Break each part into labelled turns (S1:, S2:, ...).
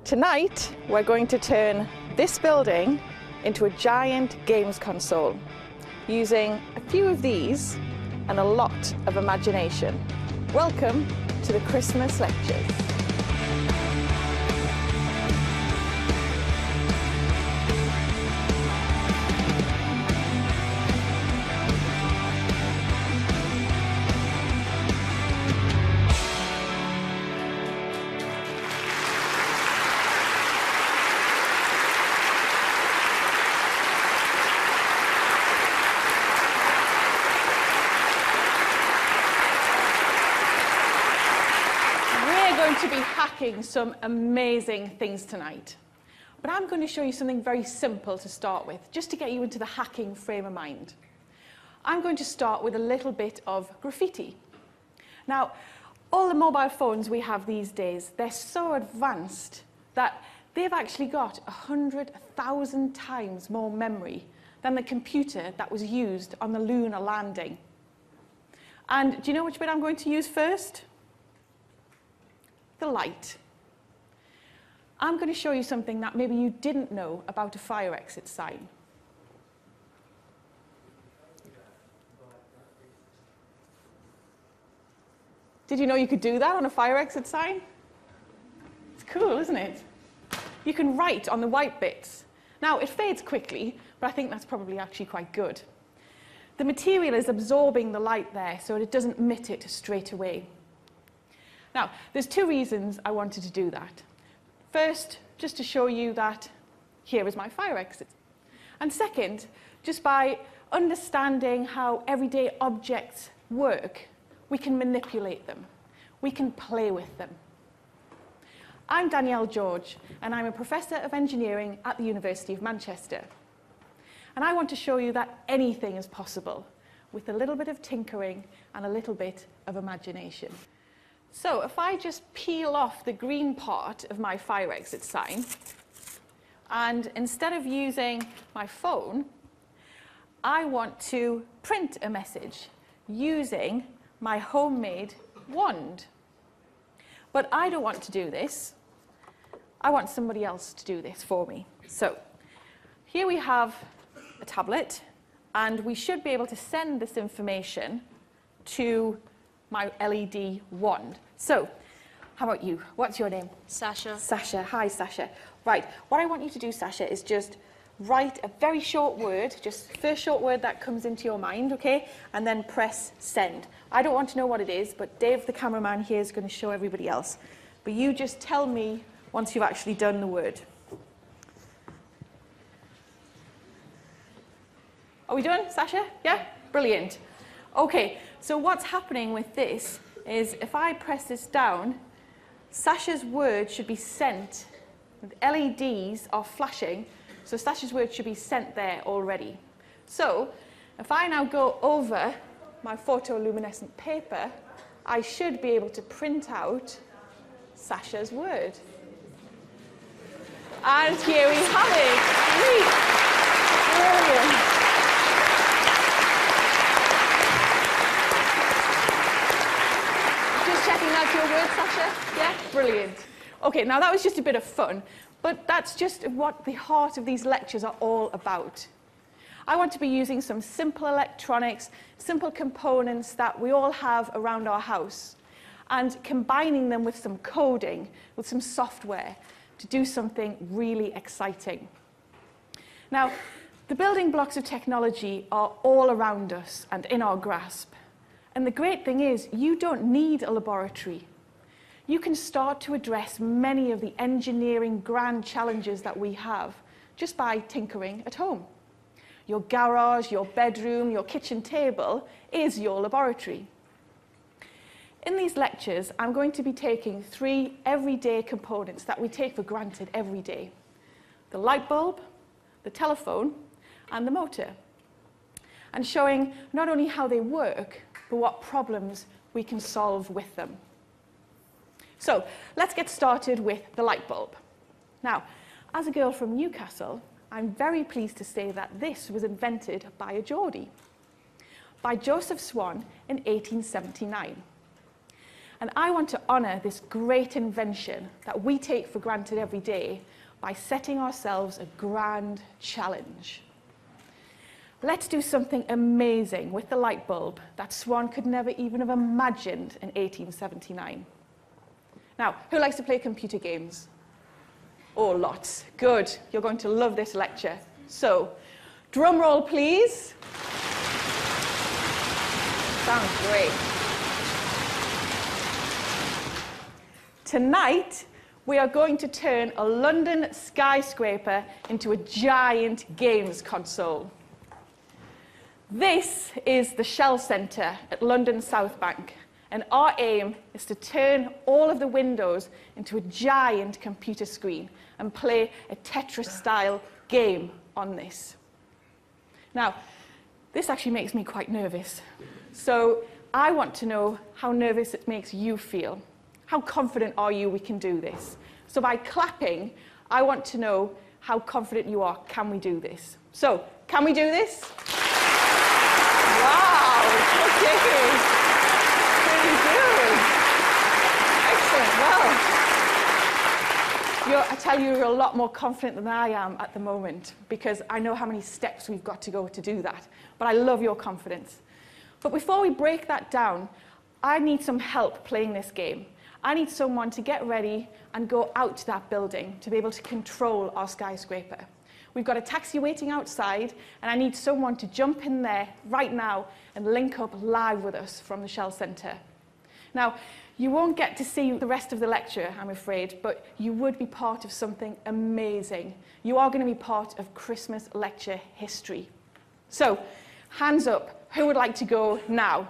S1: Tonight, we're going to turn this building into a giant games console using a few of these and a lot of imagination. Welcome to the Christmas Lectures. To be hacking some amazing things tonight. But I'm going to show you something very simple to start with, just to get you into the hacking frame of mind. I'm going to start with a little bit of graffiti. Now, all the mobile phones we have these days, they're so advanced that they've actually got 100,000 times more memory than the computer that was used on the lunar landing. And do you know which bit I'm going to use first? The light. I'm going to show you something that maybe you didn't know about a fire exit sign. Did you know you could do that on a fire exit sign? It's cool, isn't it? You can write on the white bits. Now, it fades quickly, but I think that's probably actually quite good. The material is absorbing the light there, so it doesn't emit it straight away. Now, there's two reasons I wanted to do that. First, just to show you that here is my fire exit. And second, just by understanding how everyday objects work, we can manipulate them. We can play with them. I'm Danielle George, and I'm a Professor of Engineering at the University of Manchester. And I want to show you that anything is possible with a little bit of tinkering and a little bit of imagination. So if I just peel off the green part of my fire exit sign, and instead of using my phone, I want to print a message using my homemade wand. But I don't want to do this. I want somebody else to do this for me. So here we have a tablet, and we should be able to send this information to my LED wand. So, how about you? What's your name?
S2: Sasha.
S1: Sasha. Hi, Sasha. Right, what I want you to do, Sasha, is just write a very short word, just first short word that comes into your mind, okay? And then press send. I don't want to know what it is, but Dave, the cameraman here, is going to show everybody else. But you just tell me once you've actually done the word. Are we done, Sasha? Yeah? Brilliant. Okay, so what's happening with this is if I press this down, Sasha's word should be sent. The LEDs are flashing, so Sasha's word should be sent there already. So if I now go over my photoluminescent paper, I should be able to print out Sasha's word. And here we have it. Brilliant. Checking out your word, Sasha? Yeah? Brilliant. Okay, now that was just a bit of fun, but that's just what the heart of these lectures are all about. I want to be using some simple electronics, simple components that we all have around our house, and combining them with some coding, with some software, to do something really exciting. Now, the building blocks of technology are all around us and in our grasp. And the great thing is, you don't need a laboratory. You can start to address many of the engineering grand challenges that we have just by tinkering at home. Your garage, your bedroom, your kitchen table is your laboratory. In these lectures, I'm going to be taking three everyday components that we take for granted every day: the light bulb, the telephone, and the motor, and showing not only how they work, but what problems we can solve with them. So let's get started with the light bulb. Now, as a girl from Newcastle, I'm very pleased to say that this was invented by a Geordie, by Joseph Swan in 1879. And I want to honour this great invention that we take for granted every day by setting ourselves a grand challenge. Let's do something amazing with the light bulb that Swan could never even have imagined in 1879. Now, who likes to play computer games? Oh, lots. Good. You're going to love this lecture. So, drum roll, please. Sounds great. Tonight, we are going to turn a London skyscraper into a giant games console. This is the Shell Centre at London South Bank, and our aim is to turn all of the windows into a giant computer screen and play a Tetris-style game on this. Now, this actually makes me quite nervous. So I want to know how nervous it makes you feel. How confident are you we can do this? So by clapping, I want to know how confident you are. Can we do this? So, can we do this? Wow, okay. Pretty good. Excellent. Well, I tell you, you're a lot more confident than I am at the moment because I know how many steps we've got to go to do that. But I love your confidence. But before we break that down, I need some help playing this game. I need someone to get ready and go out to that building to be able to control our skyscraper. We've got a taxi waiting outside, and I need someone to jump in there right now and link up live with us from the Shell Centre. Now, you won't get to see the rest of the lecture, I'm afraid, but you would be part of something amazing. You are going to be part of Christmas lecture history. So, hands up. Who would like to go now?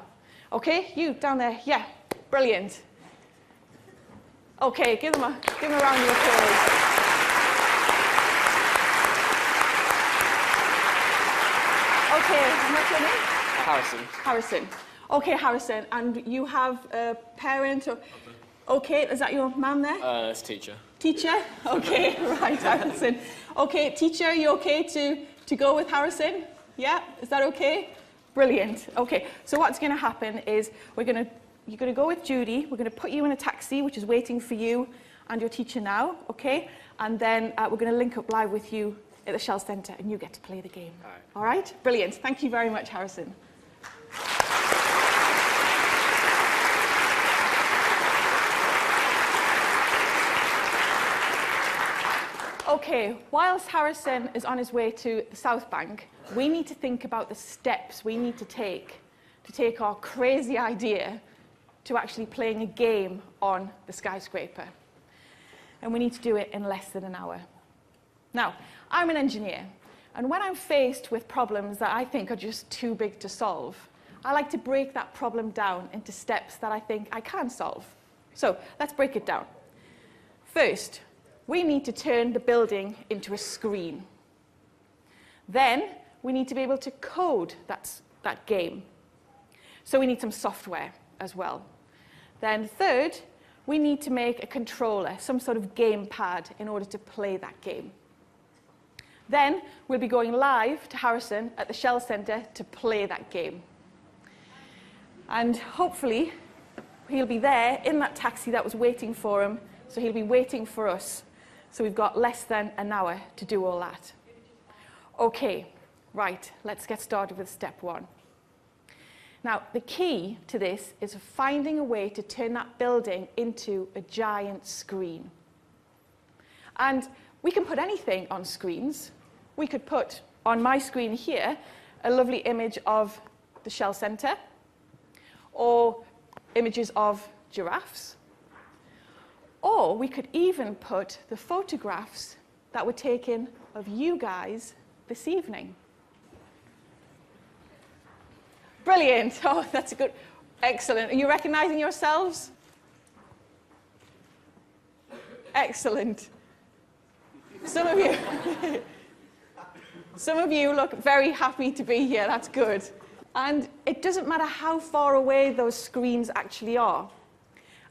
S1: Okay, you down there. Yeah, brilliant. Okay, give them a round of applause. Okay, what's your name?
S2: Harrison.
S1: Harrison. Okay, Harrison, and you have a parent or... Okay, is that your mum there?
S2: It's teacher.
S1: Teacher? Okay, right, Harrison. Okay, teacher, are you okay to go with Harrison? Yeah, is that okay? Brilliant. Okay, so what's going to happen is you're going to go with Judy. We're going to put you in a taxi, which is waiting for you and your teacher now, okay? And then we're going to link up live with you at the Shell Centre, and you get to play the game.
S2: All right.
S1: All right? Brilliant. Thank you very much, Harrison. Okay, whilst Harrison is on his way to the South Bank, we need to think about the steps we need to take our crazy idea to actually playing a game on the skyscraper. And we need to do it in less than an hour. Now, I'm an engineer, and when I'm faced with problems that I think are just too big to solve, I like to break that problem down into steps that I think I can solve. So, let's break it down. First, we need to turn the building into a screen. Then, we need to be able to code that game. So we need some software as well. Then third, we need to make a controller, some sort of gamepad, in order to play that game. Then we'll be going live to Harrison at the Shell Centre to play that game. And hopefully, he'll be there in that taxi that was waiting for him, so he'll be waiting for us. So we've got less than an hour to do all that. Okay, right, let's get started with step one. Now, the key to this is finding a way to turn that building into a giant screen. And we can put anything on screens. We could put on my screen here a lovely image of the Shell Centre, or images of giraffes. Or we could even put the photographs that were taken of you guys this evening. Brilliant. Oh, that's a good. Excellent. Are you recognizing yourselves? Excellent. Some of you look very happy to be here. That's good. And it doesn't matter how far away those screens actually are,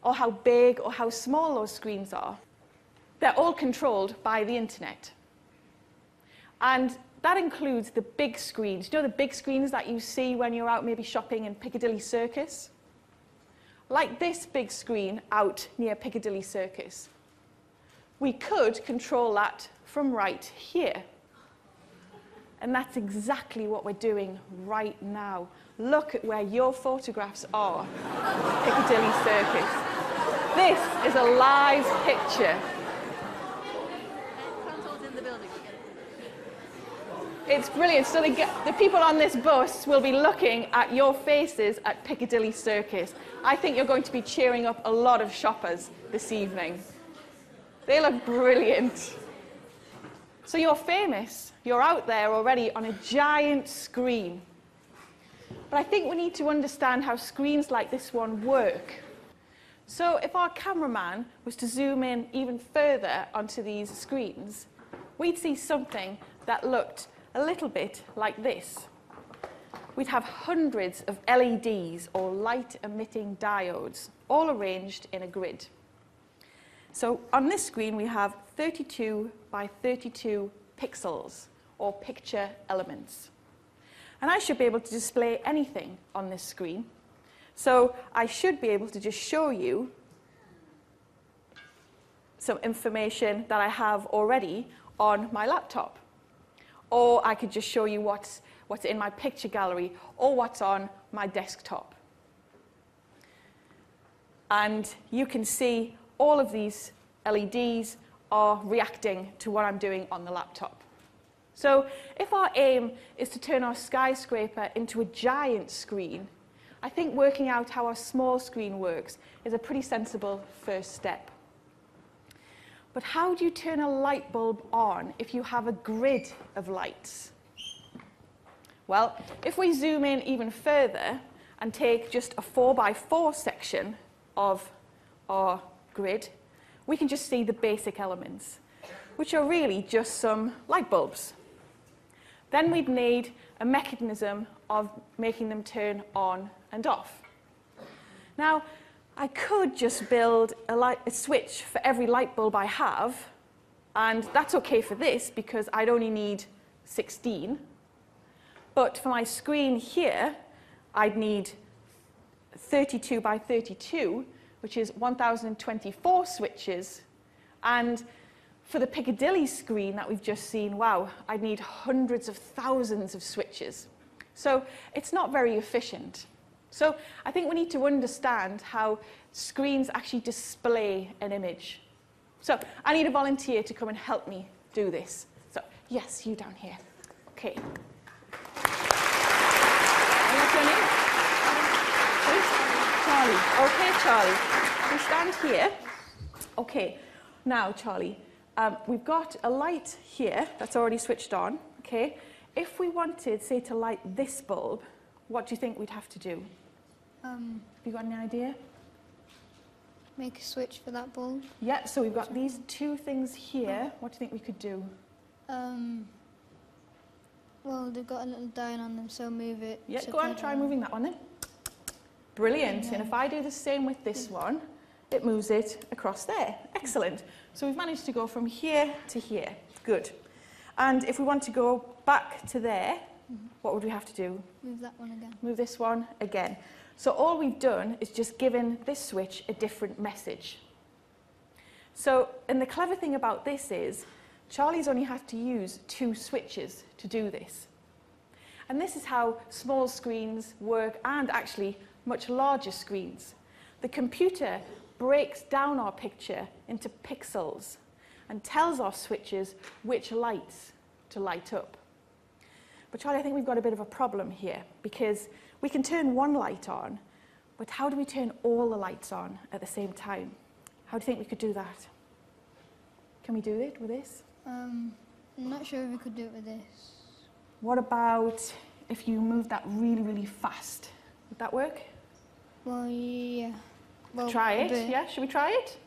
S1: or how big or how small those screens are. They're all controlled by the internet. And that includes the big screens. You know the big screens that you see when you're out maybe shopping in Piccadilly Circus? like this big screen out near Piccadilly Circus. We could control that from right here. And that's exactly what we're doing right now. Look at where your photographs are, Piccadilly Circus. This is a live picture. It's brilliant. So the people on this bus will be looking at your faces at Piccadilly Circus. I think you're going to be cheering up a lot of shoppers this evening. They look brilliant. So you're famous. You're out there already on a giant screen. But I think we need to understand how screens like this one work. So if our cameraman was to zoom in even further onto these screens, we'd see something that looked a little bit like this. We'd have hundreds of LEDs, or light-emitting diodes, all arranged in a grid. So on this screen, we have 32 by 32 pixels, or picture elements. And I should be able to display anything on this screen. So I should be able to just show you some information that I have already on my laptop. Or I could just show you what's in my picture gallery, or what's on my desktop. And you can see all of these LEDs are reacting to what I'm doing on the laptop. So if our aim is to turn our skyscraper into a giant screen, I think working out how our small screen works is a pretty sensible first step. But how do you turn a light bulb on if you have a grid of lights? Well, if we zoom in even further and take just a 4x4 section of our grid, we can just see the basic elements, which are really just some light bulbs. Then we'd need a mechanism of making them turn on and off. Now, I could just build a switch for every light bulb I have, and that's okay for this because I'd only need 16. But for my screen here, I'd need 32 by 32, which is 1,024 switches. And for the Piccadilly screen that we've just seen, wow, I'd need hundreds of thousands of switches. So it's not very efficient. So I think we need to understand how screens actually display an image. So I need a volunteer to come and help me do this. So yes, you down here. Okay. And what's your name? Charlie. Okay, Charlie. We stand here. Okay. Now, Charlie, we've got a light here that's already switched on. Okay. If we wanted, say, to light this bulb, what do you think we'd have to do? Have you got any idea?
S2: Make a switch for that bulb.
S1: Yeah, so we've got these two things here. What do you think we could do?
S2: Well, they've got a little dial on them, so move it.
S1: Yeah, go on, try moving that one then. Brilliant. And if I do the same with this one, it moves it across there. Excellent. So we've managed to go from here to here. Good. And if we want to go back to there, what would we have to do?
S2: Move that one again.
S1: Move this one again. So all we've done is just given this switch a different message. So, and the clever thing about this is, Charlie's only had to use 2 switches to do this. And this is how small screens work, and actually much larger screens. The computer breaks down our picture into pixels and tells our switches which lights to light up. But Charlie, I think we've got a bit of a problem here, because we can turn one light on, but how do we turn all the lights on at the same time? How do you think we could do that? Can we do it with this?
S2: I'm not sure if we could do it with this.
S1: What about if you move that really, really fast? Would that work?
S2: Well, yeah. Well,
S1: try it, yeah? Should we try it?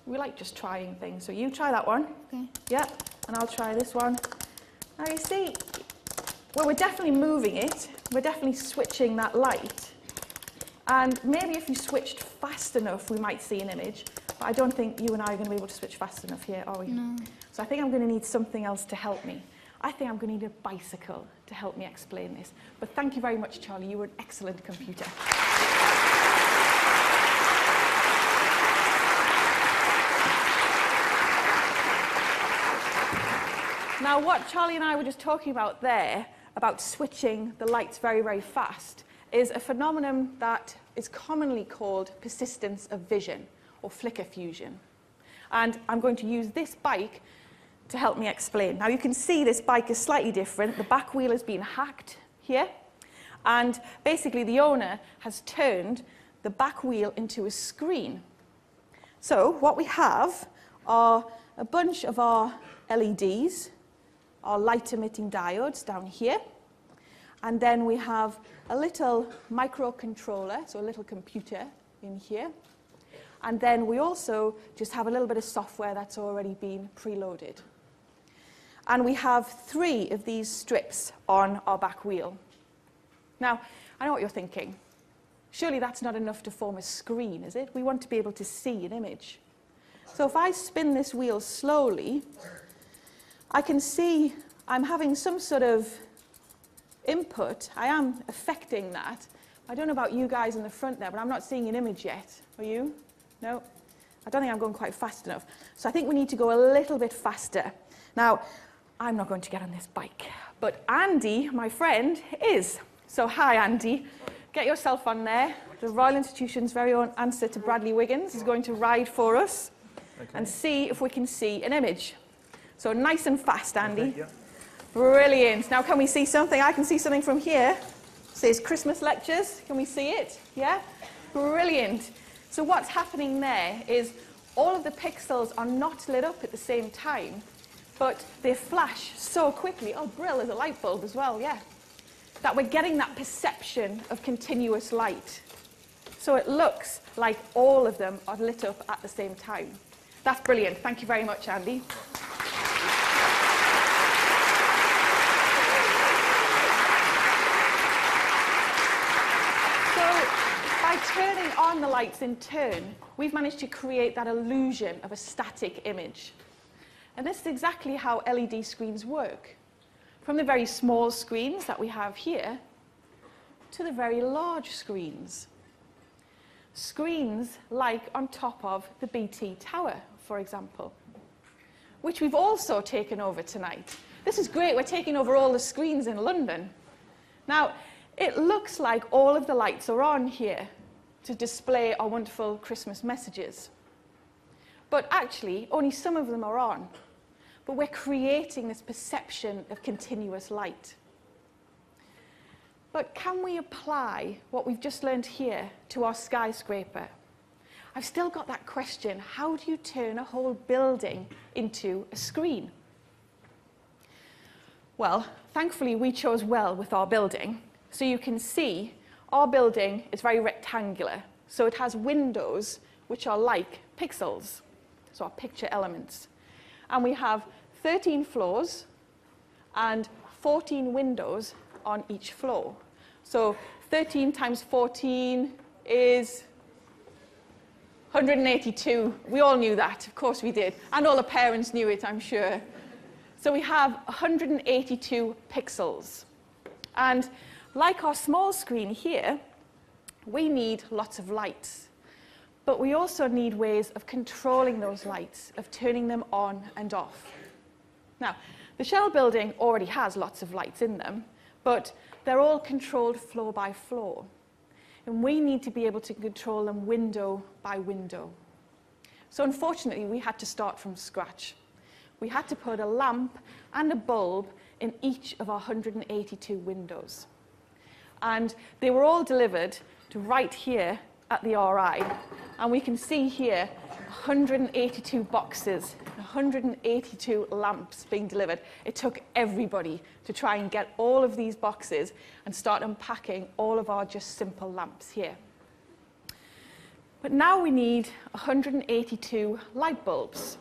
S1: We like just trying things. So you try that one.
S2: Okay.
S1: Yeah, and I'll try this one. Now you see, well, we're definitely moving it. We're definitely switching that light. And maybe if you switched fast enough, we might see an image. But I don't think you and I are going to be able to switch fast enough here, are we?
S2: No.
S1: So I think I'm going to need something else to help me. I think I'm going to need a bicycle to help me explain this. But thank you very much, Charlie. You were an excellent computer. Now, what Charlie and I were just talking about there, about switching the lights very, very fast, is a phenomenon that is commonly called persistence of vision, or flicker fusion. And I'm going to use this bike to help me explain. Now, you can see this bike is slightly different. The back wheel has been hacked here. And basically, the owner has turned the back wheel into a screen. So what we have are a bunch of our LEDs, our light-emitting diodes down here. And then we have a little microcontroller, so a little computer in here. And then we also just have a little bit of software that's already been preloaded. And we have 3 of these strips on our back wheel. Now, I know what you're thinking. Surely that's not enough to form a screen, is it? We want to be able to see an image. So if I spin this wheel slowly, I can see I'm having some sort of input. I am affecting that. I don't know about you guys in the front there, but I'm not seeing an image yet. Are you? No? I don't think I'm going quite fast enough. So I think we need to go a little bit faster. Now, I'm not going to get on this bike, but Andy, my friend, is. So hi, Andy. Get yourself on there. The Royal Institution's very own answer to Bradley Wiggins is going to ride for us and see if we can see an image. So nice and fast, Andy.
S3: Okay, yeah.
S1: Brilliant. Now, can we see something? I can see something from here. It says Christmas lectures. Can we see it? Yeah? Brilliant. So what's happening there is all of the pixels are not lit up at the same time, but they flash so quickly. Oh, brill, there's a light bulb as well, yeah. That we're getting that perception of continuous light. So it looks like all of them are lit up at the same time. That's brilliant. Thank you very much, Andy. By turning on the lights in turn, we've managed to create that illusion of a static image. And this is exactly how LED screens work. From the very small screens that we have here to the very large screens. Screens like on top of the BT Tower, for example, which we've also taken over tonight. This is great. We're taking over all the screens in London. Now, it looks like all of the lights are on here to display our wonderful Christmas messages. But actually, only some of them are on. But we're creating this perception of continuous light. But can we apply what we've just learned here to our skyscraper? I've still got that question. How do you turn a whole building into a screen? Well, thankfully, we chose well with our building. So you can see our building is very rectangular. So it has windows which are like pixels, so our picture elements. And we have 13 floors and 14 windows on each floor. So 13 times 14 is 182. We all knew that, of course we did. And all the parents knew it, I'm sure. So we have 182 pixels. And like our small screen here, we need lots of lights. But we also need ways of controlling those lights, of turning them on and off. Now, the Shell building already has lots of lights in them, but they're all controlled floor by floor. And we need to be able to control them window by window. So unfortunately, we had to start from scratch. We had to put a lamp and a bulb in each of our 182 windows. And they were all delivered to right here at the RI. And we can see here 182 boxes, 182 lamps being delivered. It took everybody to try and get all of these boxes and start unpacking all of our just simple lamps here. But now we need 182 light bulbs.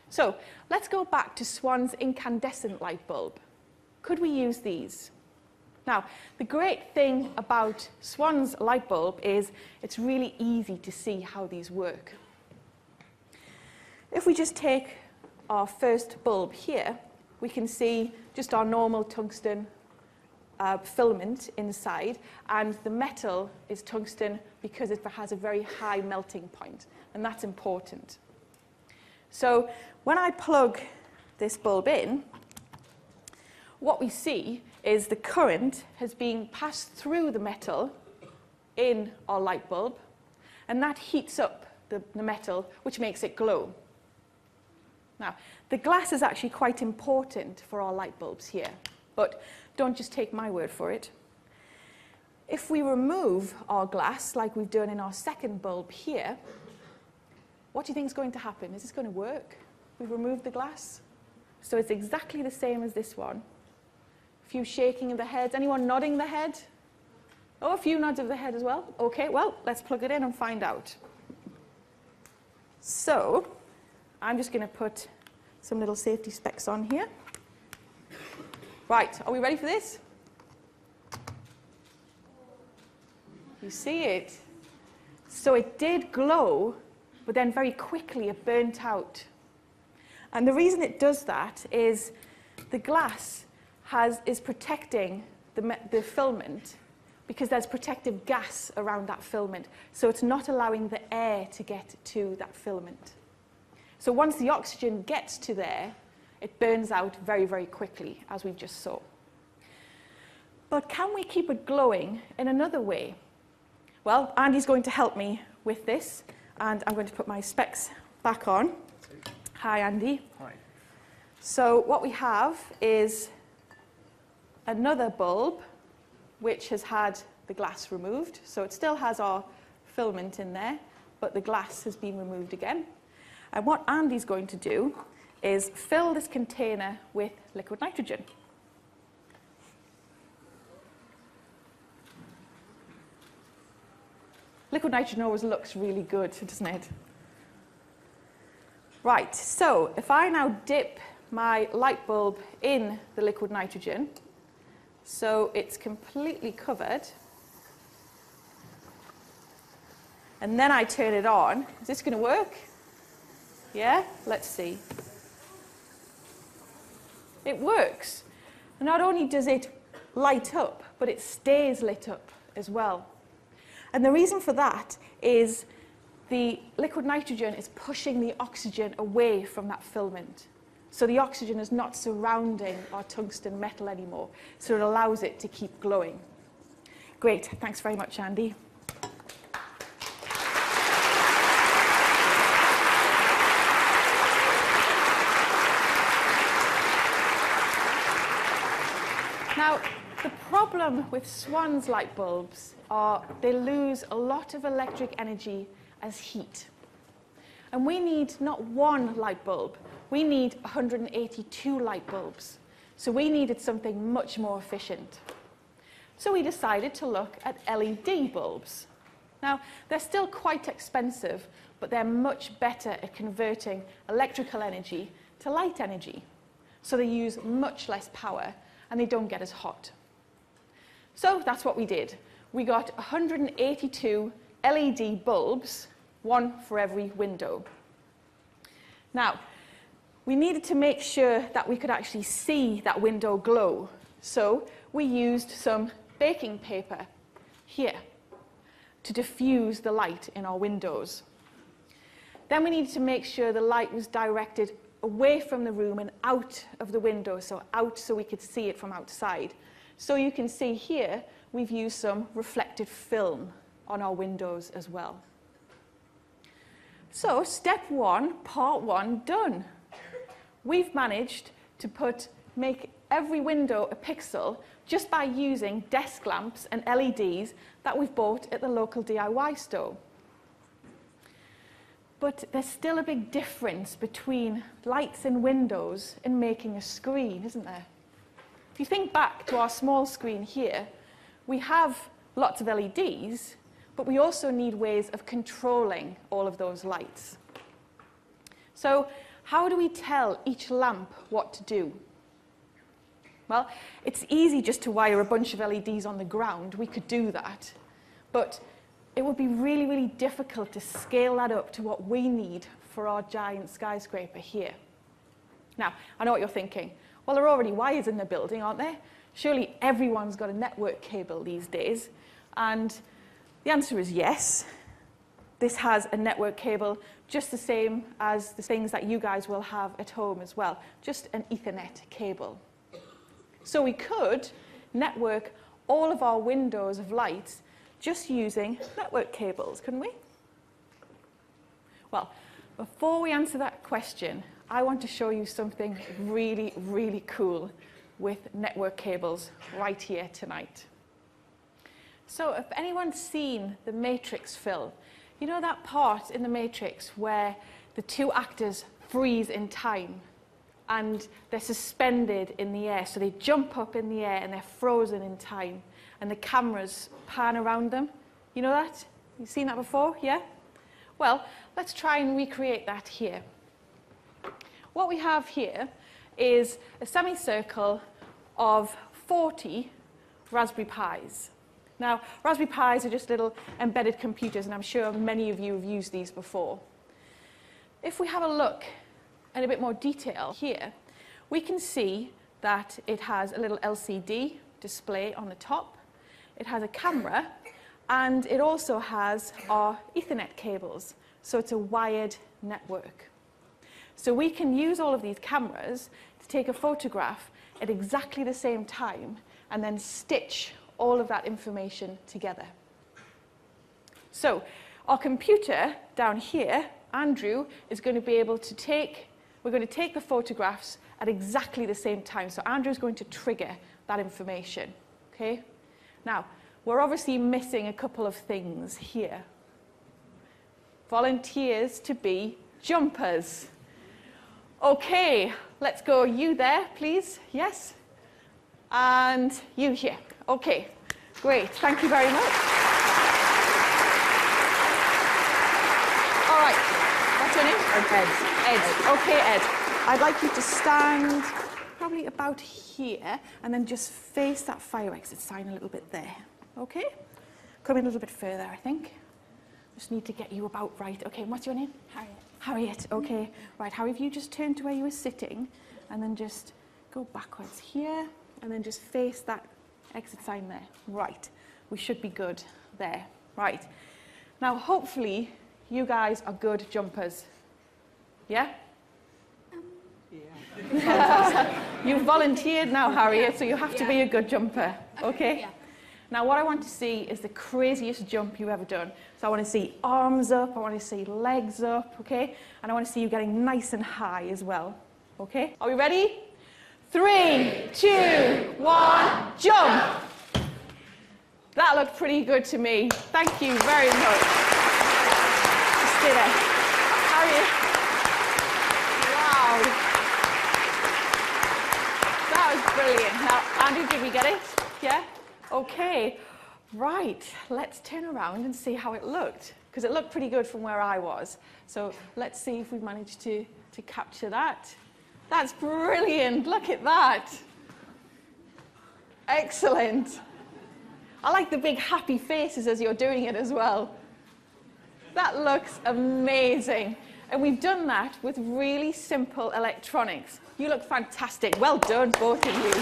S1: So let's go back to Swan's incandescent light bulb. Could we use these? Now, the great thing about Swan's light bulb is it's really easy to see how these work. If we just take our first bulb here, we can see just our normal tungsten filament inside, and the metal is tungsten because it has a very high melting point, and that's important. So when I plug this bulb in, what we see is the current has been passed through the metal in our light bulb, and that heats up the metal, which makes it glow. Now, the glass is actually quite important for our light bulbs here, but don't just take my word for it. If we remove our glass, like we've done in our second bulb here, what do you think is going to happen? Is this going to work? We've removed the glass. So it's exactly the same as this one. A few shaking of the heads. Anyone nodding the head? Oh, a few nods of the head as well. Okay, well, let's plug it in and find out. So I'm just going to put some little safety specs on here. Right, are we ready for this? You see it? So it did glow, but then very quickly it burnt out. And the reason it does that is the glass is protecting the filament because there's protective gas around that filament. So it's not allowing the air to get to that filament. So once the oxygen gets to there, it burns out very, very quickly, as we just saw. But can we keep it glowing in another way? Well, Andy's going to help me with this, and I'm going to put my specs back on. Hi, Andy.
S3: Hi.
S1: So what we have is another bulb which has had the glass removed. So it still has our filament in there, but the glass has been removed again. And what Andy's going to do is fill this container with liquid nitrogen. Liquid nitrogen always looks really good, doesn't it? Right, so if I now dip my light bulb in the liquid nitrogen, so it's completely covered, and then I turn it on, is this going to work? Yeah? Let's see. It works. And not only does it light up, but it stays lit up as well. And the reason for that is the liquid nitrogen is pushing the oxygen away from that filament. So the oxygen is not surrounding our tungsten metal anymore, so it allows it to keep glowing. Great, thanks very much, Andy. Now, the problem with Swan's light bulbs are they lose a lot of electric energy as heat. And we need not one light bulb, we need 182 light bulbs. So we needed something much more efficient. So we decided to look at LED bulbs. Now, they're still quite expensive, but they're much better at converting electrical energy to light energy. So they use much less power and they don't get as hot. So that's what we did. We got 182 LED bulbs, one for every window. Now, we needed to make sure that we could actually see that window glow. So we used some baking paper here to diffuse the light in our windows. Then we needed to make sure the light was directed away from the room and out of the window, so out so we could see it from outside. So you can see here, we've used some reflective film on our windows as well. So step one, part one, done. We've managed to make every window a pixel just by using desk lamps and LEDs that we've bought at the local DIY store. But there's still a big difference between lights and windows and making a screen, isn't there? If you think back to our small screen here, we have lots of LEDs, but we also need ways of controlling all of those lights. So how do we tell each lamp what to do? Well, it's easy just to wire a bunch of LEDs on the ground. We could do that. But it would be really, really difficult to scale that up to what we need for our giant skyscraper here. Now, I know what you're thinking. Well, there are already wires in the building, aren't there? Surely everyone's got a network cable these days. And the answer is yes. this has a network cable just the same as the things that you guys will have at home as well, just an Ethernet cable. So we could network all of our windows of lights just using network cables, couldn't we? Well, before we answer that question, I want to show you something really, really cool with network cables right here tonight. So if anyone's seen the Matrix film, you know that part in the Matrix where the two actors freeze in time and they're suspended in the air, so they jump up in the air and they're frozen in time and the cameras pan around them? You know that? You've seen that before, yeah? Well, let's try and recreate that here. What we have here is a semicircle of 40 Raspberry Pis. Now, Raspberry Pis are just little embedded computers, and I'm sure many of you have used these before. If we have a look in a bit more detail here, we can see that it has a little LCD display on the top, it has a camera, and it also has our Ethernet cables, so it's a wired network. So we can use all of these cameras to take a photograph at exactly the same time and then stitch all of that information together. So our computer down here, Andrew, is going to be able to we're going to take the photographs at exactly the same time. So Andrew's going to trigger that information, okay? Now, we're obviously missing a couple of things here. Volunteers to be jumpers. Okay, let's go. You there, please? Yes? And you here. Okay, great. Thank you very much. All right. What's your name?
S3: Ed.
S1: Ed. Okay, Ed. I'd like you to stand probably about here and then just face that fire exit sign a little bit there. Okay? Come in a little bit further, I think. Just need to get you about right. Okay, and what's your name?
S2: Harriet.
S1: Harriet, okay. Right, Harriet, if you just turn to where you were sitting and then just go backwards here and then just face that exit sign there. Right, we should be good there. Right. Now, hopefully, you guys are good jumpers. Yeah? Yeah. You've volunteered now, Harriet, so you have to be a good jumper, okay?
S2: Yeah.
S1: Now, what I want to see is the craziest jump you've ever done. So I want to see arms up, I want to see legs up, okay? And I want to see you getting nice and high as well, okay? Are we ready? 3, 2, 1, jump! That looked pretty good to me. Thank you very much. Just stay there. Harriet. Wow. That was brilliant. Now, Andy, did we get it? Yeah? Okay. Right. Let's turn around and see how it looked. Because it looked pretty good from where I was. So let's see if we've managed to capture that. That's brilliant. Look at that. Excellent. I like the big happy faces as you're doing it as well. That looks amazing. And we've done that with really simple electronics. You look fantastic. Well done, both of you.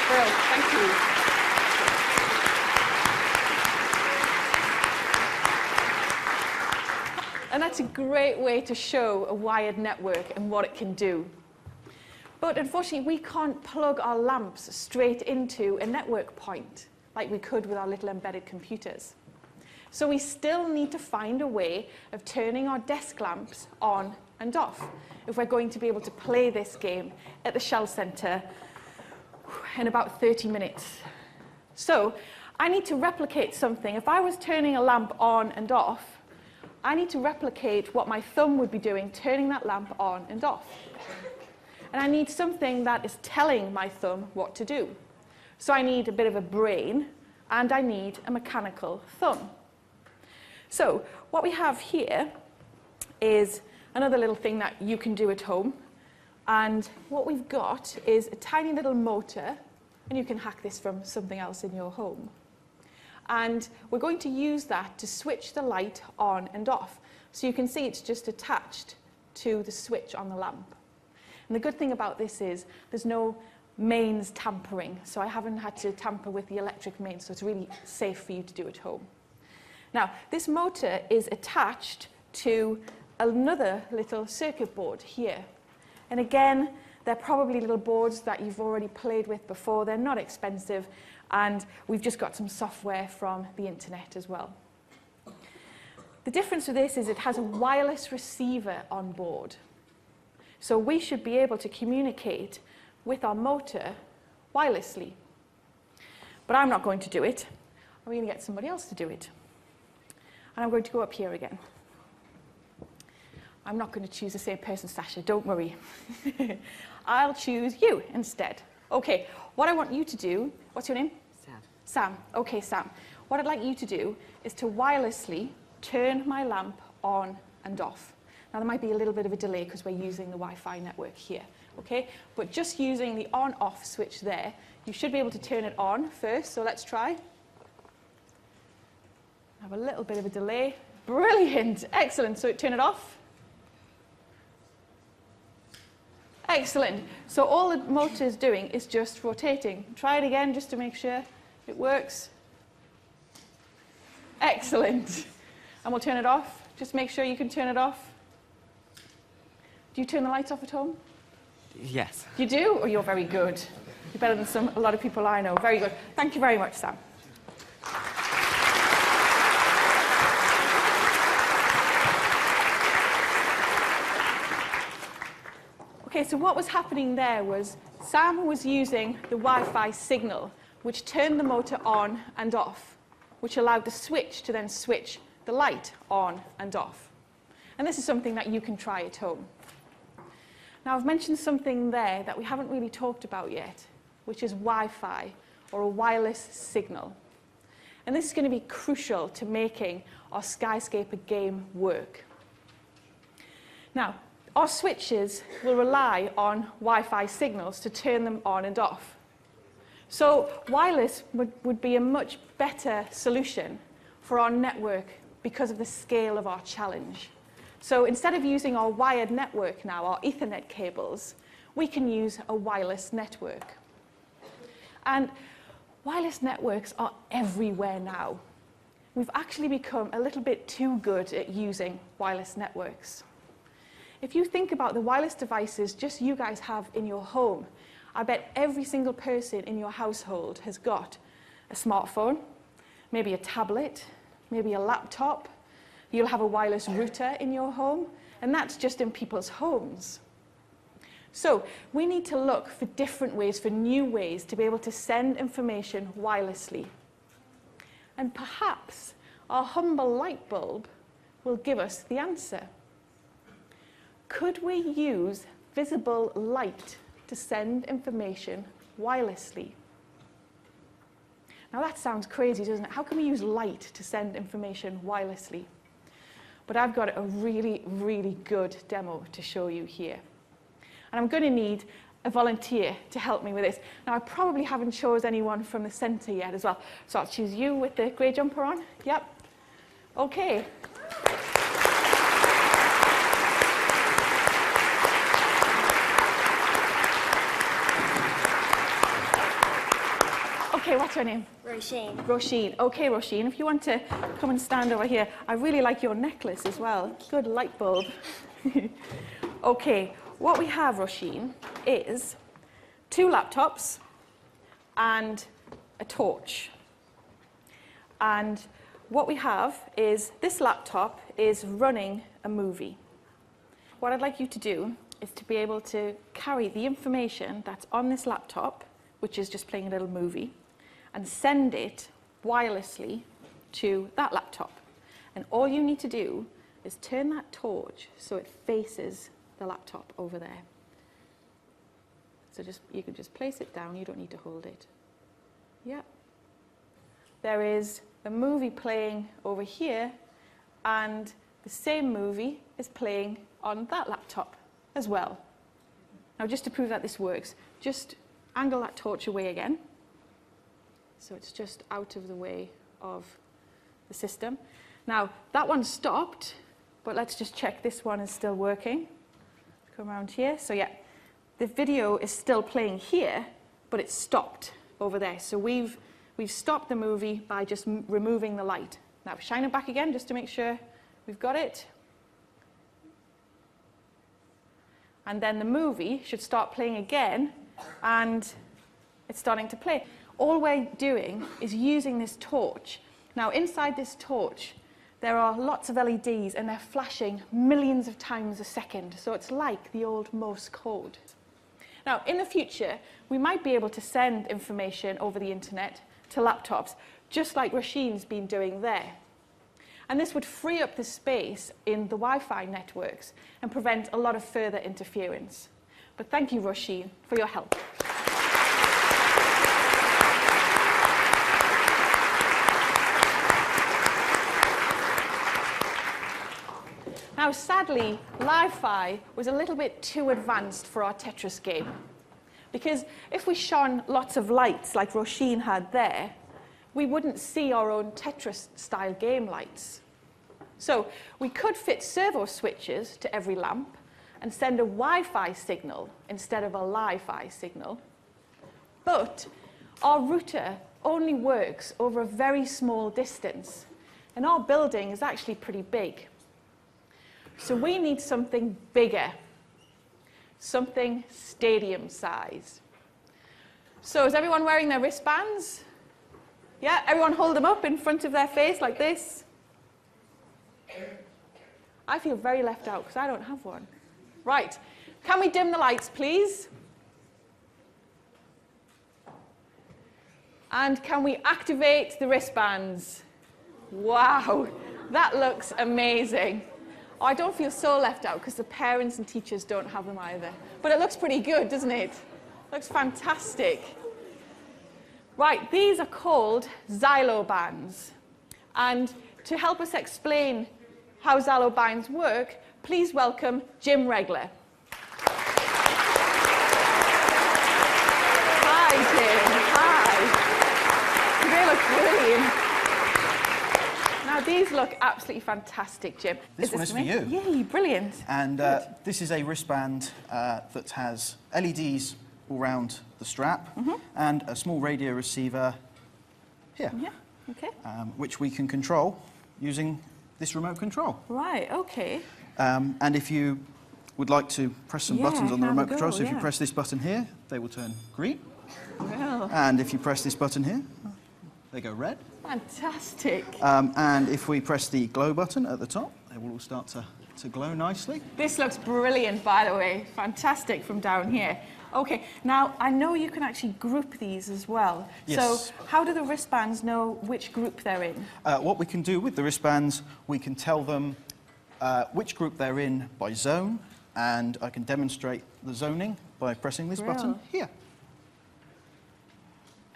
S1: Brilliant. Thank you. And that's a great way to show a wired network and what it can do. But unfortunately, we can't plug our lamps straight into a network point like we could with our little embedded computers. So we still need to find a way of turning our desk lamps on and off if we're going to be able to play this game at the Shell Centre in about 30 minutes. So I need to replicate something. If I was turning a lamp on and off, I need to replicate what my thumb would be doing, turning that lamp on and off. And I need something that is telling my thumb what to do. So I need a bit of a brain, and I need a mechanical thumb. So what we have here is another little thing that you can do at home. And what we've got is a tiny little motor, and you can hack this from something else in your home. And we're going to use that to switch the light on and off. So you can see it's just attached to the switch on the lamp. And the good thing about this is there's no mains tampering. So I haven't had to tamper with the electric mains, so it's really safe for you to do at home. Now, this motor is attached to another little circuit board here. And again, they're probably little boards that you've already played with before. They're not expensive, and we've just got some software from the internet as well. The difference with this is it has a wireless receiver on board. So we should be able to communicate with our motor wirelessly. But I'm not going to do it. I'm going to get somebody else to do it. And I'm going to go up here again. I'm not going to choose the same person, Sasha, don't worry. I'll choose you instead. Okay, what I want you to do, what's your name?
S3: Sam.
S1: Sam, okay, Sam. What I'd like you to do is to wirelessly turn my lamp on and off. Now, there might be a little bit of a delay because we're using the Wi-Fi network here, okay? But just using the on-off switch there, you should be able to turn it on first, so let's try. Have a little bit of a delay. Brilliant, excellent. So turn it off. Excellent. So all the motor is doing is just rotating. Try it again just to make sure it works. Excellent. And we'll turn it off. Just make sure you can turn it off. Do you turn the lights off at home?
S3: Yes.
S1: You do? Oh, you're very good. You're better than a lot of people I know. Very good. Thank you very much, Sam. Okay, so what was happening there was Sam was using the Wi-Fi signal, which turned the motor on and off, which allowed the switch to then switch the light on and off. And this is something that you can try at home. Now, I've mentioned something there that we haven't really talked about yet, which is Wi-Fi, or a wireless signal. And this is going to be crucial to making our Skyscaper game work. Now, our switches will rely on Wi-Fi signals to turn them on and off. So wireless would be a much better solution for our network because of the scale of our challenge. So instead of using our wired network now, our Ethernet cables, we can use a wireless network. And wireless networks are everywhere now. We've actually become a little bit too good at using wireless networks. If you think about the wireless devices just you guys have in your home, I bet every single person in your household has got a smartphone, maybe a tablet, maybe a laptop. You'll have a wireless router in your home, and that's just in people's homes. So we need to look for different ways, for new ways to be able to send information wirelessly. And perhaps our humble light bulb will give us the answer. Could we use visible light to send information wirelessly? Now that sounds crazy, doesn't it? How can we use light to send information wirelessly? But I've got a really, really good demo to show you here. And I'm going to need a volunteer to help me with this. Now, I probably haven't chosen anyone from the centre yet as well. So I'll choose you with the grey jumper on. Yep. Okay. Okay, what's your name?
S4: Roisin.
S1: Roisin. Okay, Roisin, if you want to come and stand over here. I really like your necklace as well. Good light bulb. Okay, what we have, Roisin, is 2 laptops and a torch. And what we have is this laptop is running a movie. What I'd like you to do is to be able to carry the information that's on this laptop, which is just playing a little movie, and send it wirelessly to that laptop. And all you need to do is turn that torch so it faces the laptop over there. So you can just place it down, you don't need to hold it. Yeah. There is a movie playing over here, and the same movie is playing on that laptop as well. Now, just to prove that this works, just angle that torch away again. So it's just out of the way of the system. Now, that one stopped, but let's just check this one is still working. Come around here. So yeah, the video is still playing here, but it's stopped over there. So we've stopped the movie by just removing the light. Now shine it back again just to make sure we've got it. And then the movie should start playing again, and it's starting to play. All we're doing is using this torch. Now inside this torch, there are lots of LEDs and they're flashing millions of times a second. So it's like the old Morse code. Now in the future, we might be able to send information over the internet to laptops, just like Roisin's been doing there. And this would free up the space in the Wi-Fi networks and prevent a lot of further interference. But thank you, Roisin, for your help. Now, sadly, Li-Fi was a little bit too advanced for our Tetris game. Because if we shone lots of lights like Roisin had there, we wouldn't see our own Tetris-style game lights. So we could fit servo switches to every lamp and send a Wi-Fi signal instead of a Li-Fi signal. But our router only works over a very small distance, and our building is actually pretty big. So we need something bigger, something stadium-size. So is everyone wearing their wristbands? Yeah, everyone hold them up in front of their face like this. I feel very left out because I don't have one. Right, can we dim the lights, please? And can we activate the wristbands? Wow, that looks amazing. Oh, I don't feel so left out because the parents and teachers don't have them either. But it looks pretty good, doesn't it? Looks fantastic. Right, these are called Xylo bands. And to help us explain how Xylo bands work, please welcome Jim Regler. Hi, Jim. Hi. They look brilliant. Now, these look absolutely fantastic, Jim.
S3: This one is for you.
S1: Yay, brilliant.
S3: And this is a wristband that has LEDs all around the strap and a small radio receiver here,
S1: Yeah, okay.
S3: which we can control using this remote control.
S1: Right, okay.
S3: And if you would like to press some buttons on the
S1: have a
S3: remote control,
S1: go,
S3: so if you press this button here, they will turn green.
S1: Well,
S3: And if you press this button here, they go red.
S1: fantastic.
S3: And if we press the glow button at the top, they will all start to glow nicely.
S1: This looks brilliant, by the way. Fantastic from down here. Okay, now I know you can actually group these as well.
S3: Yes.
S1: So how do the wristbands know which group they're in?
S3: What we can do with the wristbands, we can tell them which group they're in by zone, and I can demonstrate the zoning by pressing this button
S1: Brill.
S3: here.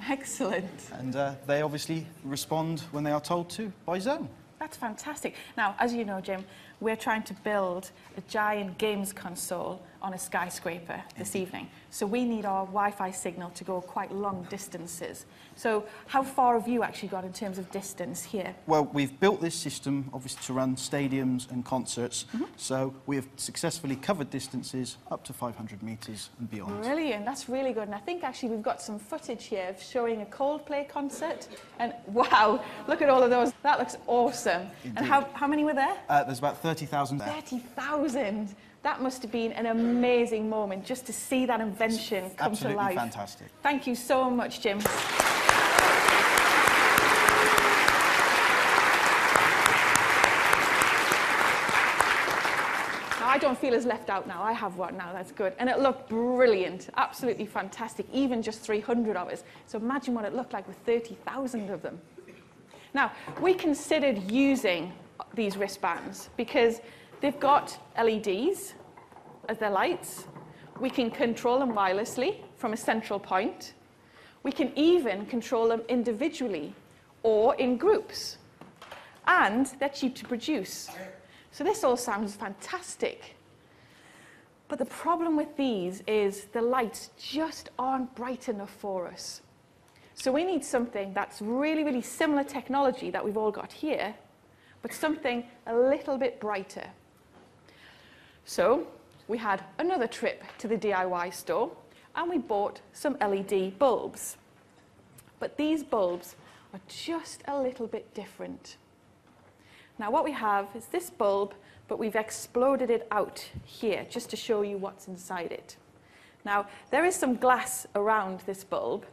S1: Excellent.
S3: And they obviously respond when they are told to by zone.
S1: That's fantastic. Now, as you know, Jim, we're trying to build a giant games console on a skyscraper this evening. So we need our Wi-Fi signal to go quite long distances. So how far have you actually got in terms of distance here?
S3: Well, we've built this system, obviously, to run stadiums and concerts. So we have successfully covered distances up to 500 metres and beyond.
S1: Brilliant, that's really good. And I think actually we've got some footage here of showing a Coldplay concert. And wow, look at all of those. That looks awesome.
S3: Indeed.
S1: And how many were there?
S3: There's about 30,000 there.
S1: 30,000. That must have been an amazing moment just to see that invention come to life.
S3: Absolutely fantastic.
S1: Thank you so much, Jim. Now, I don't feel as left out now. I have one now, that's good. And it looked brilliant, absolutely fantastic, even just 300 of us. So imagine what it looked like with 30,000 of them. Now, we considered using these wristbands because they've got LEDs as their lights. We can control them wirelessly from a central point. We can even control them individually or in groups. And they're cheap to produce. So this all sounds fantastic. But the problem with these is the lights just aren't bright enough for us. So we need something that's really, really similar technology that we've all got here, but something a little bit brighter. So we had another trip to the DIY store and we bought some LED bulbs. But these bulbs are just a little bit different. Now what we have is this bulb, but we've exploded it out here just to show you what's inside it. Now, there is some glass around this bulb,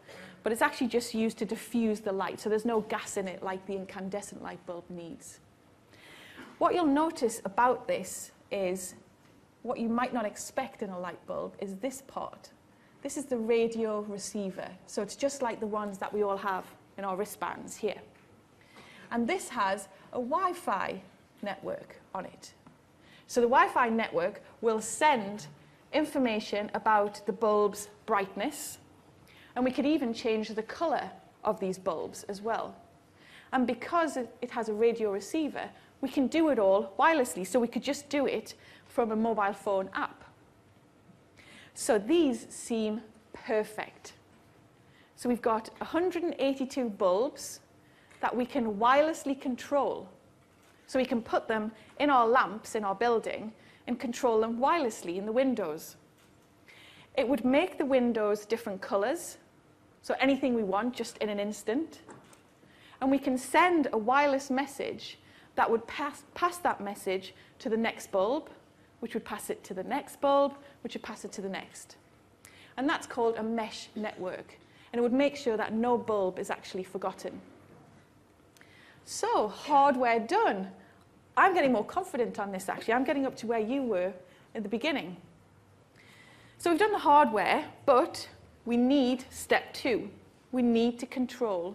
S1: but it's actually just used to diffuse the light, so there's no gas in it like the incandescent light bulb needs. What you'll notice about this is what you might not expect in a light bulb is this part. This is the radio receiver, so it's just like the ones that we all have in our wristbands here. And this has a Wi-Fi network on it. So the Wi-Fi network will send information about the bulb's brightness, and we could even change the color of these bulbs as well. And because it has a radio receiver, we can do it all wirelessly, so we could just do it from a mobile phone app. So these seem perfect. So we've got 182 bulbs that we can wirelessly control. So we can put them in our lamps in our building and control them wirelessly in the windows. It would make the windows different colors, so anything we want just in an instant. And we can send a wireless message that would pass that message to the next bulb, which would pass it to the next bulb, which would pass it to the next. And that's called a mesh network. And it would make sure that no bulb is actually forgotten. So, hardware done. I'm getting more confident on this, actually. I'm getting up to where you were at the beginning. So we've done the hardware, but we need step 2. We need to control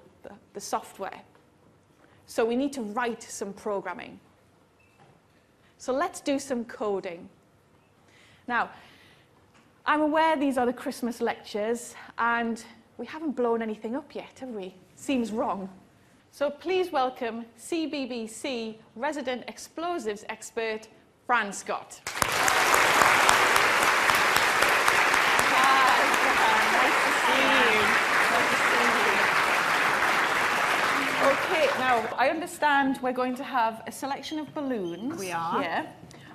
S1: the software. So we need to write some programming. So let's do some coding. Now, I'm aware these are the Christmas lectures, and we haven't blown anything up yet, have we? Seems wrong. So please welcome CBBC resident explosives expert, Fran Scott. Hi, nice to see you. Okay, now I understand we're going to have a selection of balloons.
S4: We are.
S1: Here.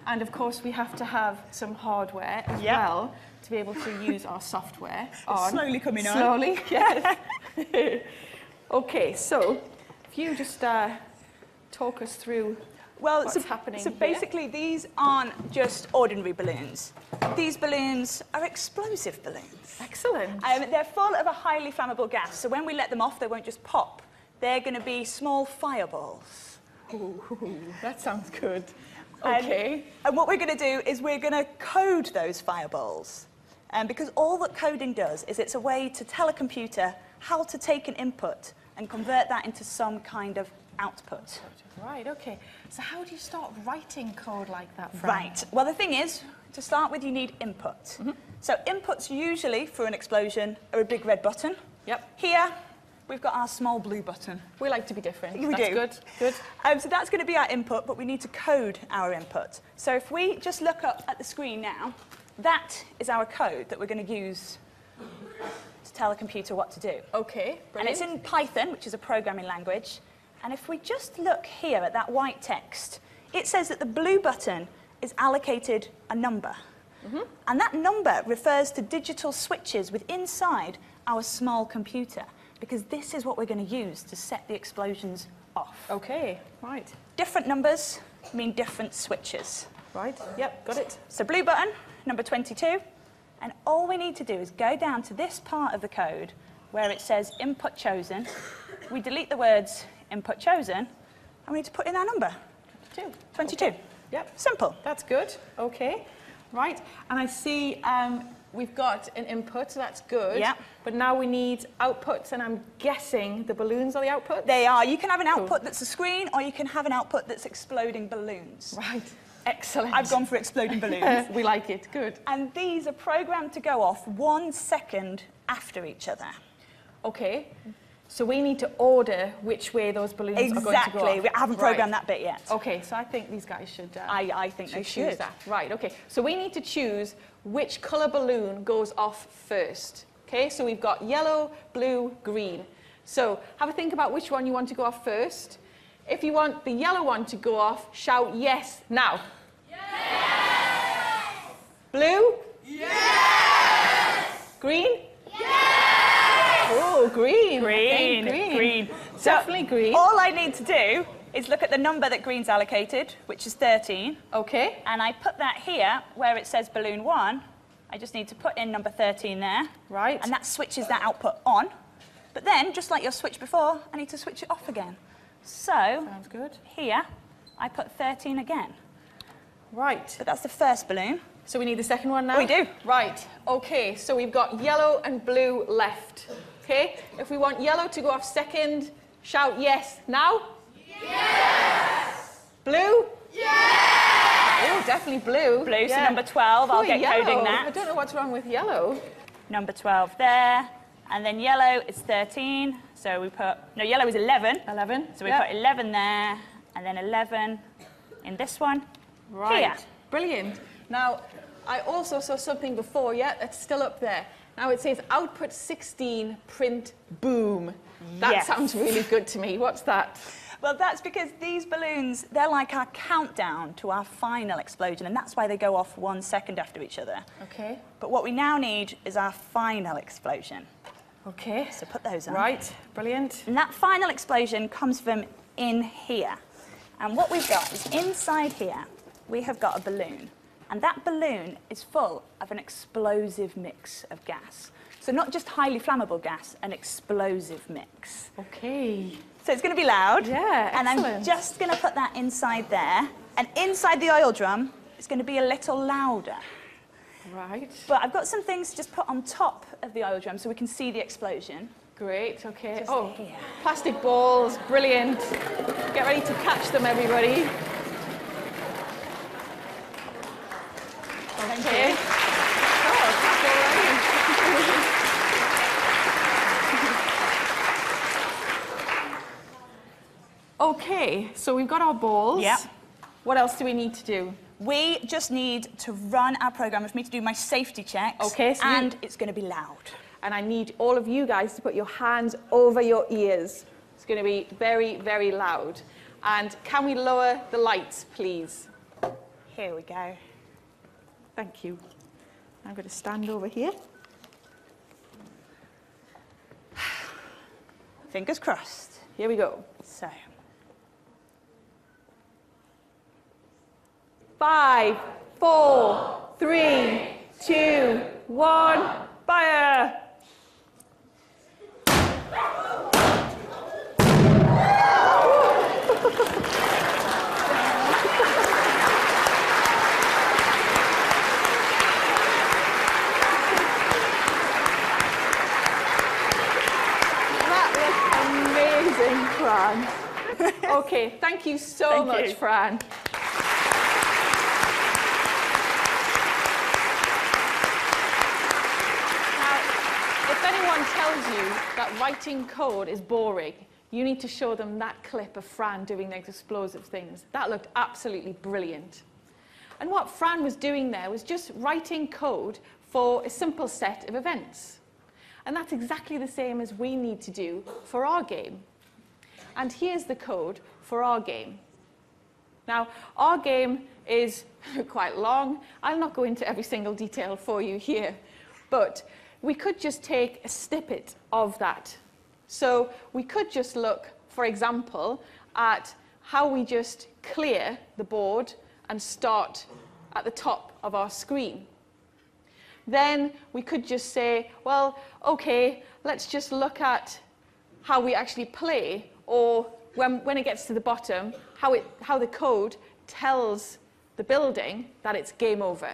S1: And of course we have to have some hardware as well to be able to use our software on.
S4: Slowly coming on.
S1: Slowly, yes. Okay, so if you just talk us through what's happening
S4: So
S1: here.
S4: basically, these aren't just ordinary balloons. These balloons are explosive balloons.
S1: Excellent.
S4: They're full of a highly flammable gas, so when we let them off, they won't just pop. They're going to be small fireballs.
S1: Ooh, that sounds good. Okay.
S4: And what we're going to do is we're going to code those fireballs. Because all that coding does is it's a way to tell a computer how to take an input and convert that into some kind of output.
S1: Right, okay. So how do you start writing code like that, Fran?
S4: Right. Well, the thing is, to start with, you need input. Mm-hmm. So inputs usually, for an explosion, are a big red button.
S1: Yep.
S4: Here, we've got our small blue button.
S1: We like to be different.
S4: We
S1: That's
S4: do.
S1: Good, good.
S4: So that's going to be our input, but we need to code our input. So if we just look up at the screen now, that is our code that we're going to use to tell the computer what to do.
S1: Okay, brilliant.
S4: And it's in Python, which is a programming language. And if we just look here at that white text, it says that the blue button is allocated a number. Mm-hmm. And that number refers to digital switches within inside our small computer, because this is what we're going to use to set the explosions off.
S1: Okay, right.
S4: Different numbers mean different switches.
S1: Right, yep, got it.
S4: So blue button, number 22, and all we need to do is go down to this part of the code where it says input chosen. We delete the words input chosen, and we need to put in our number. 22.
S1: Okay. Yep.
S4: Simple.
S1: That's good. Okay. Right. And I see we've got an input, so that's good.
S4: Yeah.
S1: But now we need outputs, and I'm guessing the balloons are the output?
S4: They are. You can have an output
S1: Cool.
S4: that's a screen, or you can have an output that's exploding balloons.
S1: Right. Excellent.
S4: I've gone for exploding balloons.
S1: We like it. Good.
S4: And these are programmed to go off 1 second after each other.
S1: Okay. So we need to order which way those balloons are going to go
S4: Exactly.
S1: off.
S4: We haven't programmed
S1: Right.
S4: that bit yet.
S1: Okay, so I think these guys should...
S4: I think they
S1: choose
S4: should.
S1: that. Right, okay. So we need to choose which colour balloon goes off first. Okay, so we've got yellow, blue, green. So have a think about which one you want to go off first. If you want the yellow one to go off, shout yes now. Yes! Blue? Yes! Green? Yes! Oh, green.
S4: Green.
S1: Okay, green.
S4: Green.
S1: Definitely green.
S4: All I need to do is look at the number that green's allocated, which is 13.
S1: Okay.
S4: And I put that here where it says balloon 1. I just need to put in number 13 there.
S1: Right.
S4: And that switches that output on. But then, just like your switch before, I need to switch it off again. So,
S1: sounds good.
S4: Here, I put 13 again.
S1: Right.
S4: But that's the first balloon.
S1: So we need the second one now?
S4: We do.
S1: Right. Okay, so we've got yellow and blue left. Okay? If we want yellow to go off second, shout yes. Now? Yes! Blue? Yes! Oh, definitely blue.
S4: Blue, so number 12, I'll get
S1: yellow.
S4: coding that.
S1: I don't know what's wrong with yellow.
S4: Number 12 there. And then yellow is 13. So we put, no, yellow is 11.
S1: 11.
S4: So we put 11 there, and then 11 in this one.
S1: Right.
S4: Here.
S1: Brilliant. Now, I also saw something before, yeah, that's still up there. Now it says output 16, print boom. That
S4: Yes.
S1: sounds really good to me. What's that?
S4: Well, that's because these balloons, they're like our countdown to our final explosion, and that's why they go off 1 second after each other.
S1: Okay.
S4: But what we now need is our final explosion.
S1: Okay.
S4: So put those on.
S1: Right. Brilliant.
S4: And that final explosion comes from in here. And what we've got is inside here, we have got a balloon. And that balloon is full of an explosive mix of gas. So not just highly flammable gas, an explosive mix.
S1: Okay.
S4: So it's going to be loud.
S1: Yeah,
S4: And I'm
S1: excellent.
S4: just going to put that inside there. And inside the oil drum, it's going to be a little louder.
S1: Right.
S4: But I've got some things to just put on top of the oil drum so we can see the explosion.
S1: Great. Okay.
S4: Just
S1: Oh,
S4: here.
S1: plastic balls. Brilliant. Get ready to catch them, everybody.
S4: Thank
S1: Okay.
S4: you.
S1: Oh, it's already. Okay, so we've got our balls.
S4: Yep.
S1: What else do we need to do?
S4: We just need to run our program for me to do my safety checks.
S1: Okay, so
S4: and it's going to be loud.
S1: And I need all of you guys to put your hands over your ears. It's going to be very, very loud. And can we lower the lights, please?
S4: Here we go.
S1: Thank you. I'm going to stand over here.
S4: Fingers crossed.
S1: Here we go.
S4: So,
S1: 5, 4, 3, 2, 1, fire! That looks amazing, Fran. Okay, thank you so
S4: Thank
S1: much,
S4: you.
S1: Fran. If anyone tells you that writing code is boring, you need to show them that clip of Fran doing those explosive things. That looked absolutely brilliant. And what Fran was doing there was just writing code for a simple set of events. And that's exactly the same as we need to do for our game. And here's the code for our game. Now, our game is quite long. I'll not go into every single detail for you here, but we could just take a snippet of that. So we could just look, for example, at how we just clear the board and start at the top of our screen. Then we could just say, well, okay, let's just look at how we actually play, or when it gets to the bottom, how the code tells the building that it's game over.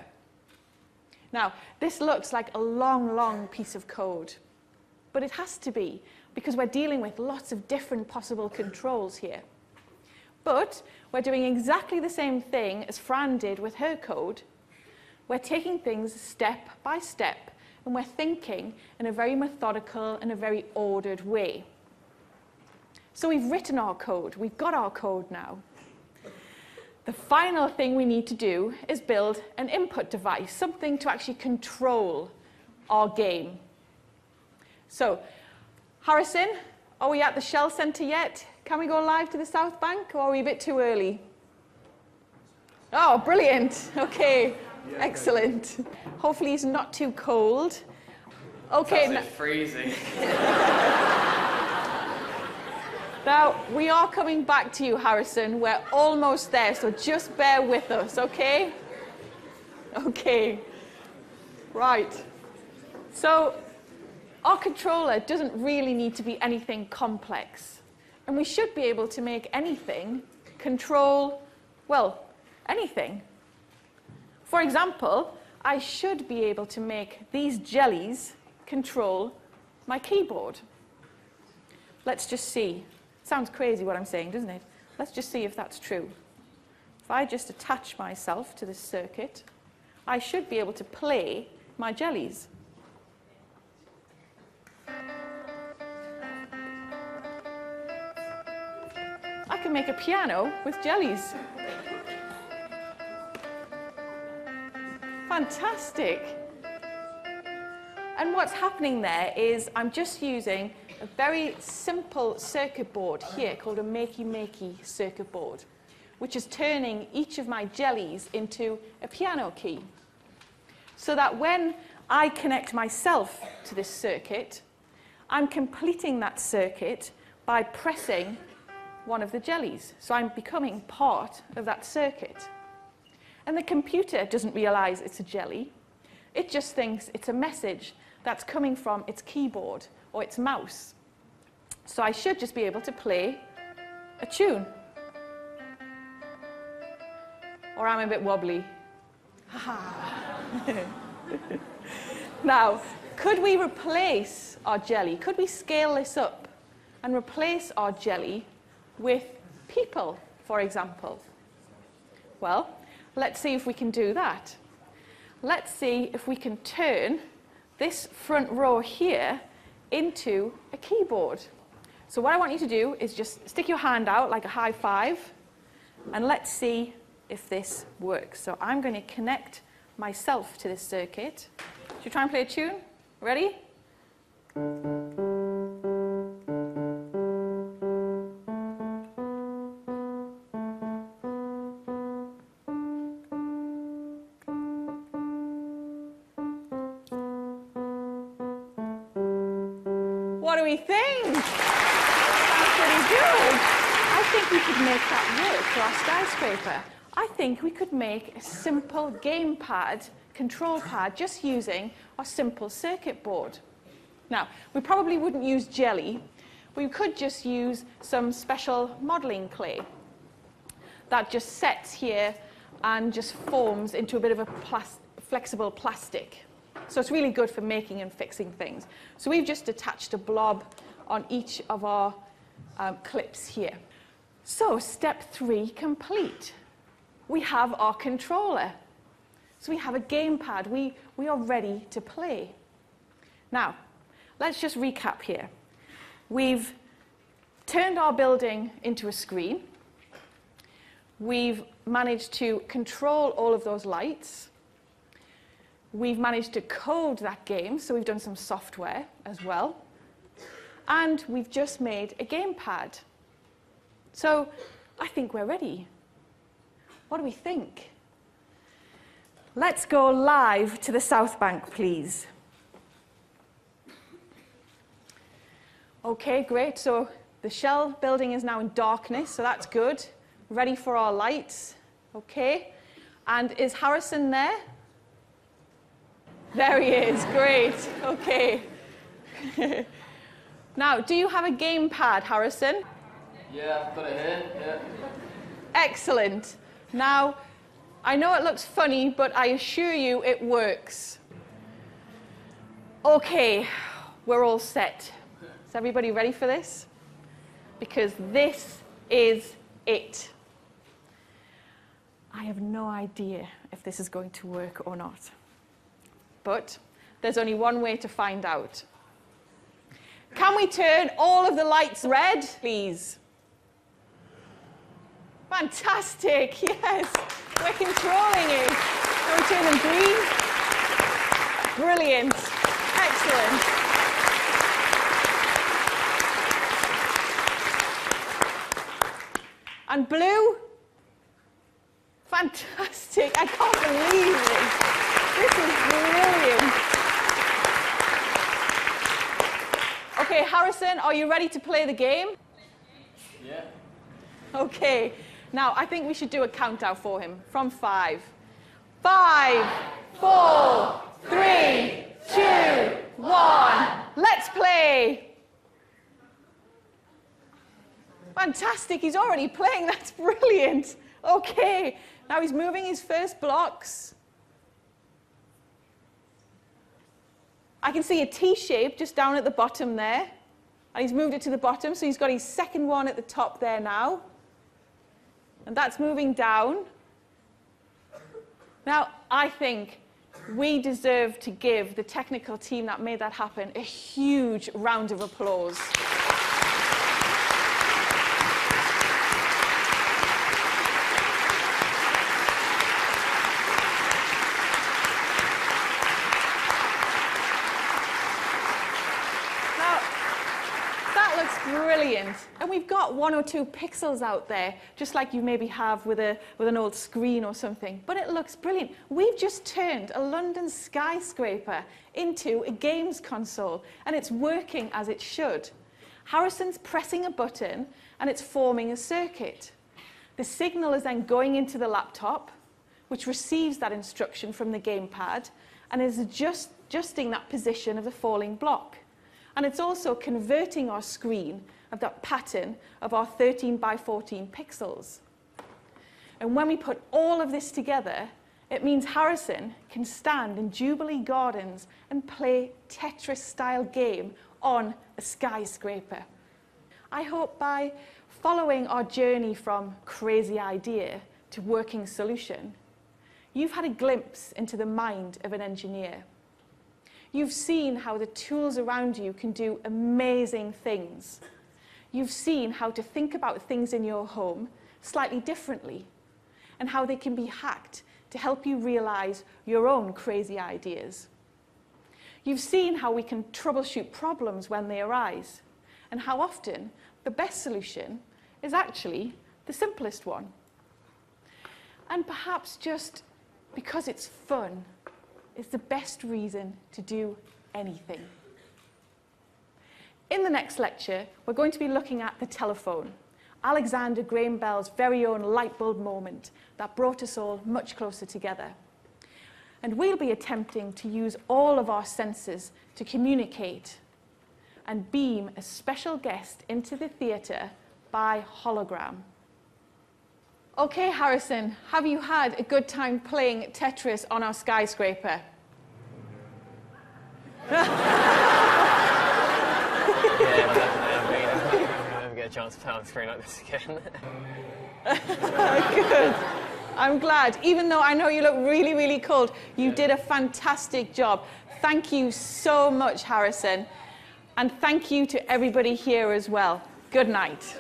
S1: Now, this looks like a long, long piece of code, but it has to be, because we're dealing with lots of different possible controls here. But we're doing exactly the same thing as Fran did with her code. We're taking things step by step, and we're thinking in a very methodical and a very ordered way. So we've written our code. We've got our code now. The final thing we need to do is build an input device, something to actually control our game. So, Harrison, are we at the Shell Centre yet? Can we go live to the South Bank, or are we a bit too early? Oh, brilliant. Okay, excellent. Hopefully it's not too cold. Okay.
S5: It's freezing.
S1: Now, we are coming back to you, Harrison. We're almost there, so just bear with us, okay? Okay. Right. So, our controller doesn't really need to be anything complex. And we should be able to make anything control, well, anything. For example, I should be able to make these jellies control my keyboard. Let's just see. Sounds crazy what I'm saying, doesn't it? Let's just see if that's true. If I just attach myself to this circuit, I should be able to play my jellies. I can make a piano with jellies. Fantastic. And what's happening there is I'm just using a very simple circuit board here called a makey-makey circuit board, which is turning each of my jellies into a piano key. So that when I connect myself to this circuit, I'm completing that circuit by pressing one of the jellies. So I'm becoming part of that circuit. And the computer doesn't realize it's a jelly. It just thinks it's a message that's coming from its keyboard or its mouse. So I should just be able to play a tune. Or I'm a bit wobbly. Now, could we replace our jelly? Could we scale this up and replace our jelly with people, for example? Well, let's see if we can do that. Let's see if we can turn this front row here into a keyboard. So what I want you to do is just stick your hand out like a high five, and let's see if this works. So I'm going to connect myself to this circuit. Should we try and play a tune? Ready? What do we think? Sounds pretty good. I think we could make that work for our skyscraper. I think we could make a simple gamepad, control pad, just using our simple circuit board. Now, we probably wouldn't use jelly. We could just use some special modeling clay that just sets here and just forms into a bit of a flexible plastic. So it's really good for making and fixing things. So we've just attached a blob on each of our clips here. So step 3 complete. We have our controller. So we have a gamepad. We are ready to play. Now, let's just recap here. We've turned our building into a screen. We've managed to control all of those lights. We've managed to code that game, so we've done some software as well. And we've just made a gamepad. So I think we're ready. What do we think? Let's go live to the South Bank, please. Okay, great. So the shell building is now in darkness, so that's good. Ready for our lights. Okay. And is Harrison there? There he is. Great. Okay. Now, do you have a gamepad, Harrison?
S5: Yeah, I've got it here. Yeah.
S1: Excellent. Now, I know it looks funny, but I assure you it works. Okay, we're all set. Is everybody ready for this? Because this is it. I have no idea if this is going to work or not. But there's only one way to find out. Can we turn all of the lights red, please? Fantastic, yes. We're controlling it. Can we turn them green? Brilliant. Excellent. And blue? Fantastic. I can't believe this. This is brilliant. Okay, Harrison, are you ready to play the game?
S5: Yeah.
S1: Okay, now I think we should do a countdown for him from 5. 5, 4, 3, 2, 1. Let's play. Fantastic, he's already playing. That's brilliant. Okay, now he's moving his first blocks. I can see a T shape just down at the bottom there. And he's moved it to the bottom, so he's got his second one at the top there now. And that's moving down. Now, I think we deserve to give the technical team that made that happen a huge round of applause. Brilliant. And we've got 1 or 2 pixels out there, just like you maybe have with an old screen or something. But it looks brilliant. We've just turned a London skyscraper into a games console, and it's working as it should. Harrison's pressing a button, and it's forming a circuit. The signal is then going into the laptop, which receives that instruction from the gamepad, and is adjusting that position of the falling block. And it's also converting our screen of that pattern of our 13 by 14 pixels. And when we put all of this together, it means Harrison can stand in Jubilee Gardens and play Tetris-style game on a skyscraper. I hope by following our journey from crazy idea to working solution, you've had a glimpse into the mind of an engineer. You've seen how the tools around you can do amazing things. You've seen how to think about things in your home slightly differently, and how they can be hacked to help you realize your own crazy ideas. You've seen how we can troubleshoot problems when they arise, and how often the best solution is actually the simplest one. And perhaps just because it's fun, is the best reason to do anything. In the next lecture, we're going to be looking at the telephone, Alexander Graham Bell's very own light bulb moment that brought us all much closer together. And we'll be attempting to use all of our senses to communicate and beam a special guest into the theatre by hologram. Okay, Harrison, have you had a good time playing Tetris on our skyscraper?
S6: Yeah, definitely. I'll never get a chance to play on a screen like this again.
S1: Good. I'm glad. Even though I know you look really, really cold, you did a fantastic job. Thank you so much, Harrison. And thank you to everybody here as well. Good night.